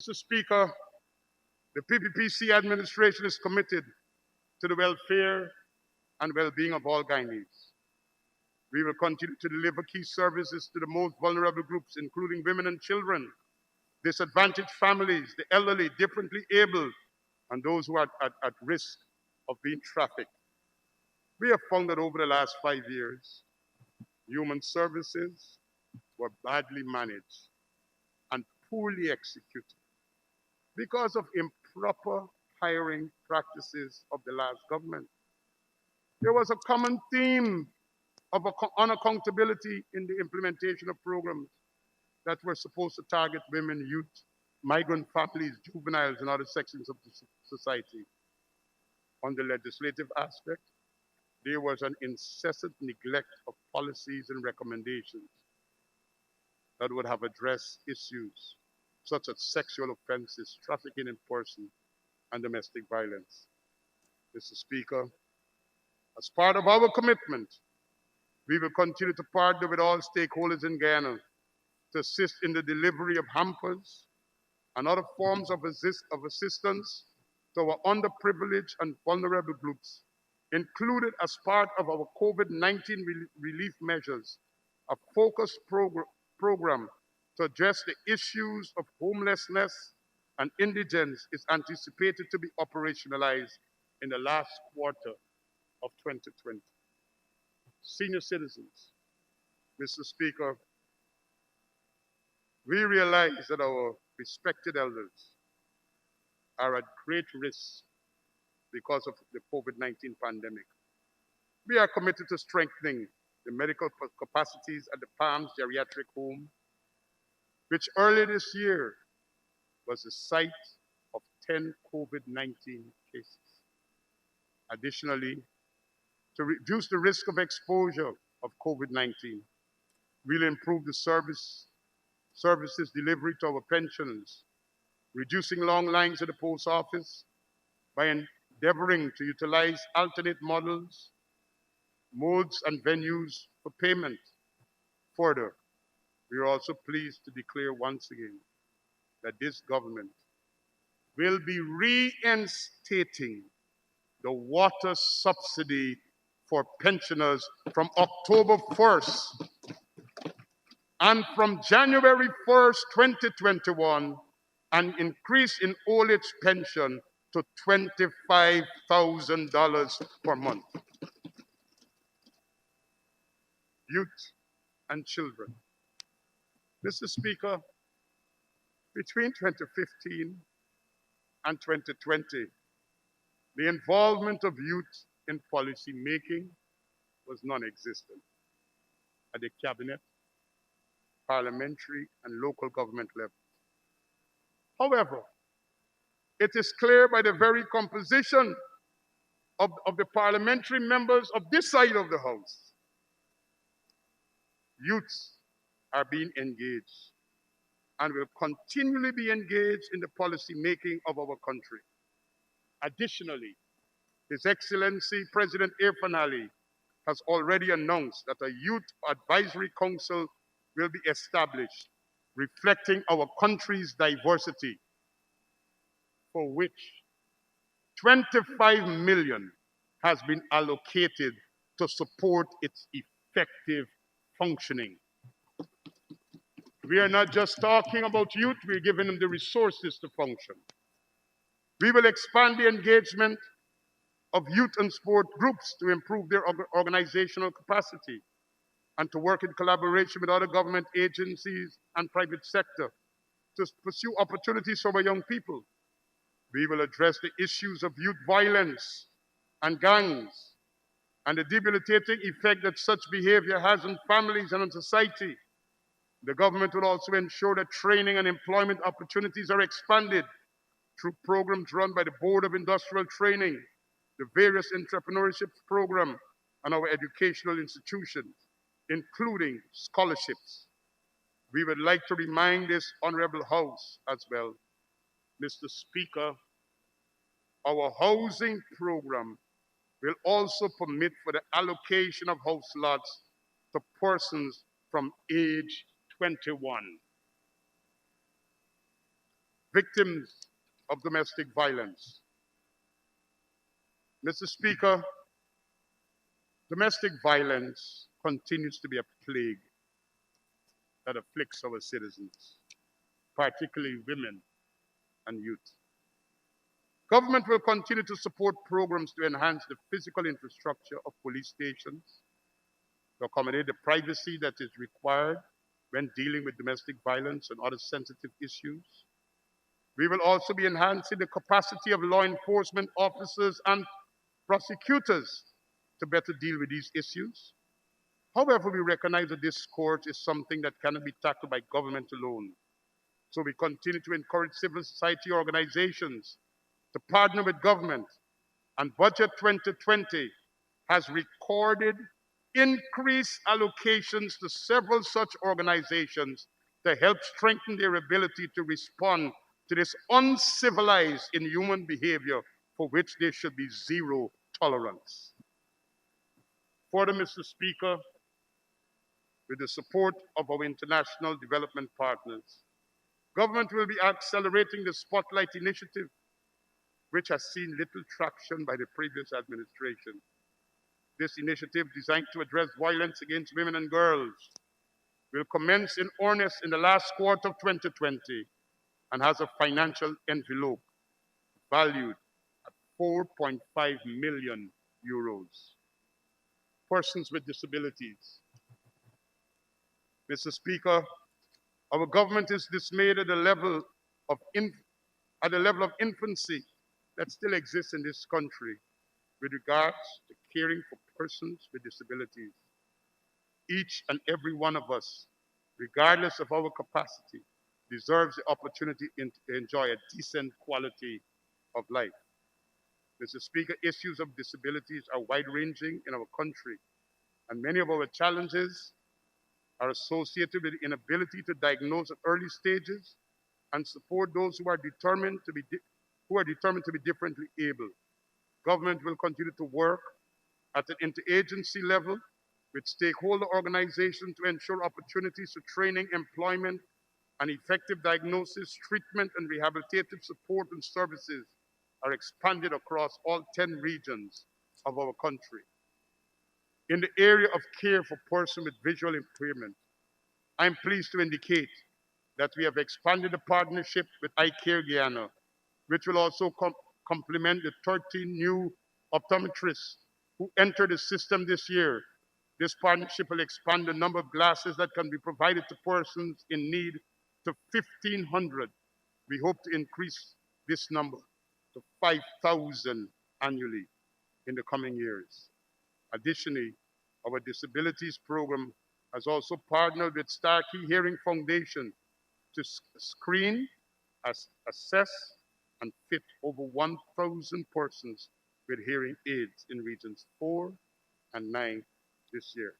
Mr. Speaker, the PPPC administration is committed to the welfare and well-being of all Guyanese. We will continue to deliver key services to the most vulnerable groups, including women and children, disadvantaged families, the elderly, differently abled, and those who are at risk of being trafficked. We have found that over the last 5 years, human services were badly managed and poorly executed because of improper hiring practices of the last government. There was a common theme of unaccountability in the implementation of programs that were supposed to target women, youth, migrant families, juveniles, and other sections of the society. On the legislative aspect, there was an incessant neglect of policies and recommendations that would have addressed issues such as sexual offenses, trafficking in person, and domestic violence. Mr. Speaker, as part of our commitment, we will continue to partner with all stakeholders in Guyana to assist in the delivery of hampers and other forms of assistance to our underprivileged and vulnerable groups, included as part of our COVID-19 relief measures, a focused program to address the issues of homelessness and indigence is anticipated to be operationalized in the last quarter of 2020. Senior citizens, Mr. Speaker, we realize that our respected elders are at great risk because of the COVID-19 pandemic. We are committed to strengthening the medical capacities at the Palms Geriatric Home, which earlier this year was the site of 10 COVID-19 cases. Additionally, to reduce the risk of exposure of COVID-19, we'll improve the services delivery to our pensioners, reducing long lines at the post office by endeavoring to utilize alternate modes and venues for payment. Further, we are also pleased to declare once again that this government will be reinstating the water subsidy for pensioners from October 1st, and from January 1st, 2021, an increase in old age pension to $25,000 per month. Youth and children. Mr. Speaker, between 2015 and 2020, the involvement of youth in policy making was non-existent at the cabinet, parliamentary, and local government level. However, it is clear by the very composition of the parliamentary members of this side of the House, youths are being engaged and will continually be engaged in the policy making of our country. Additionally, His Excellency President Irfan Ali has already announced that a youth advisory council will be established, reflecting our country's diversity, for which 25 million has been allocated to support its effective functioning. We are not just talking about youth, we're giving them the resources to function. We will expand the engagement of youth and sport groups to improve their organizational capacity and to work in collaboration with other government agencies and private sector to pursue opportunities for our young people. We will address the issues of youth violence and gangs and the debilitating effect that such behavior has on families and on society. The government will also ensure that training and employment opportunities are expanded through programs run by the Board of Industrial Training, the various entrepreneurship programs, and our educational institutions, including scholarships. We would like to remind this honorable House as well, Mr. Speaker, our housing program will also permit for the allocation of house lots to persons from age 21. victims of domestic violence. Mr. Speaker, domestic violence continues to be a plague that afflicts our citizens, particularly women and youth. Government will continue to support programs to enhance the physical infrastructure of police stations, to accommodate the privacy that is required when dealing with domestic violence and other sensitive issues. We will also be enhancing the capacity of law enforcement officers and prosecutors to better deal with these issues. However, we recognize that this scourge is something that cannot be tackled by government alone. So we continue to encourage civil society organizations to partner with government, and Budget 2020 has recorded increased allocations to several such organizations to help strengthen their ability to respond to this uncivilized, inhuman behavior for which there should be zero tolerance. Further, Mr. Speaker, with the support of our international development partners, government will be accelerating the Spotlight Initiative, which has seen little traction by the previous administration. This initiative, designed to address violence against women and girls, will commence in earnest in the last quarter of 2020 and has a financial envelope valued at 4.5 million euros. Persons with disabilities. Mr. Speaker, our government is dismayed at the level of infancy that still exists in this country with regards to caring for persons with disabilities. Each and every one of us, regardless of our capacity, deserves the opportunity to enjoy a decent quality of life. Mr. Speaker, issues of disabilities are wide-ranging in our country, and many of our challenges are associated with the inability to diagnose at early stages and support those who are determined to be differently able. Government will continue to work at an interagency level with stakeholder organizations to ensure opportunities for training, employment, and effective diagnosis, treatment, and rehabilitative support and services are expanded across all 10 regions of our country. In the area of care for persons with visual impairment, I am pleased to indicate that we have expanded the partnership with Guyana, which will also complement the 13 new optometrists who entered the system this year. This partnership will expand the number of glasses that can be provided to persons in need to 1,500. We hope to increase this number to 5,000 annually in the coming years. Additionally, our disabilities program has also partnered with Starkey Hearing Foundation to screen, assess, and fit over 1,000 persons with hearing aids in regions 4 and 9 this year.